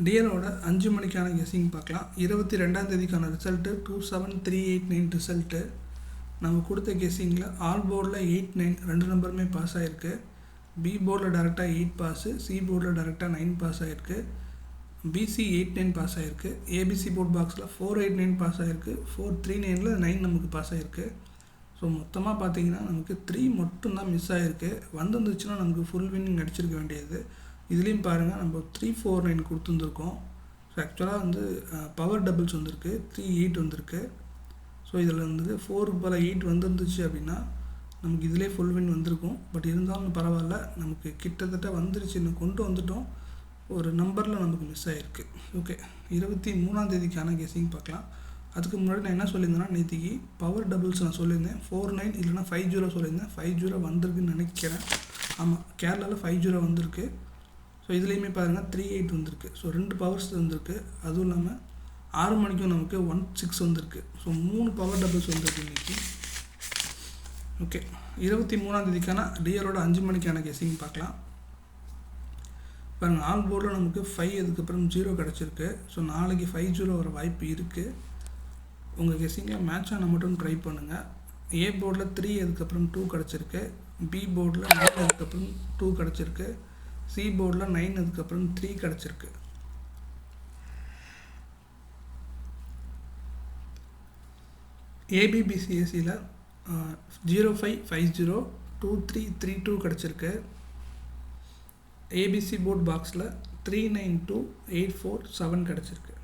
டிஎலோட 5 மணிக்கான கெஸ்ஸிங் பார்க்கலாம். 22ஆம் தேதிக்கான result 27389 result. நம்ம கொடுத்த கெஸ்ஸிங்கில் ஆல் போர்டில் 8, 9 ரெண்டு நம்பருமே பாஸ் ஆகிருக்கு. பி போர்டில் டேரெக்டாக 8 பாஸு, சி போர்டில் டேரெக்டாக 9 பாஸ் ஆகிருக்கு. பிசி 8, 9 பாஸ் ஆகிருக்கு. ஏபிசி போர்ட் பாக்ஸில் 489 பாஸ் ஆகிருக்கு. 439ல் 9 நமக்கு பாஸ் ஆகிருக்கு. ஸோ மொத்தமாக பார்த்தீங்கன்னா நமக்கு 3 மட்டும்தான் மிஸ் ஆகிருக்கு. வந்துருந்துச்சுன்னா நமக்கு ஃபுல் வின்னிங் அடிச்சிருக்க வேண்டியது. இதுலேயும் பாருங்கள் நம்ம 349 கொடுத்துருந்துருக்கோம். ஸோ ஆக்சுவலாக வந்து பவர் டபுள்ஸ் வந்திருக்கு, 38 வந்திருக்கு. ஸோ இதில் வந்து 4க்கு பதில் 8 வந்துருந்துச்சு அப்படின்னா நமக்கு இதிலே ஃபுல் வின் வந்திருக்கும். பட் இருந்தாலும் பரவாயில்ல, நமக்கு கிட்டத்தட்ட வந்துருச்சு, இன்னும் கொண்டு வந்துட்டோம். ஒரு நம்பரில் நமக்கு மிஸ் ஆகிருக்கு. ஓகே, 23ஆம் தேதிக்கான கெஸ்ஸிங் பார்க்கலாம். அதுக்கு முன்னாடி நான் என்ன சொல்லியிருந்தேன்னா, நேற்றுக்கு பவர் டபுள்ஸ் நான் சொல்லியிருந்தேன் 49 இல்லைனா 50 சொல்லியிருந்தேன். 50 வந்திருக்குன்னு நினைக்கிறேன். ஆமாம், கேரளாவில் 50 வந்திருக்கு. ஸோ இதுலேயுமே பாருங்கள் 38 வந்திருக்கு. ஸோ 2 பவர்ஸ் வந்திருக்கு. அதுவும் இல்லாமல் 6 மணிக்கும் நமக்கு 16 வந்திருக்கு. ஸோ 3 பவர் டபுள்ஸ் வந்திருக்கு இன்றைக்கி. ஓகே, 23ஆம் தேதிக்கான டிஎலோட 5 மணிக்கான கெஸ்ஸிங் பார்க்கலாம். பாருங்கள், ஆல் போர்டில் நமக்கு 5 அதுக்கப்புறம் 0 கிடச்சிருக்கு. ஸோ நாளைக்கு 50 வர வாய்ப்பு இருக்குது. உங்கள் கெஸ்ஸிங்கில் மேட்ச் ஆனால் மட்டும் ட்ரை பண்ணுங்கள். ஏ போர்டில் 3 அதுக்கப்புறம் 2 கிடச்சிருக்கு. பி போர்டில் 9 அதுக்கப்புறம் 2 கிடச்சிருக்கு. சி போர்டில் 9 அதுக்கப்புறம் 3 கிடச்சிருக்கு. ஏபிபிசிஎஸ்சியில் 0550 2332 கிடச்சிருக்கு. ஏபிசி போர்ட் பாக்ஸில் 392847 கிடச்சிருக்கு.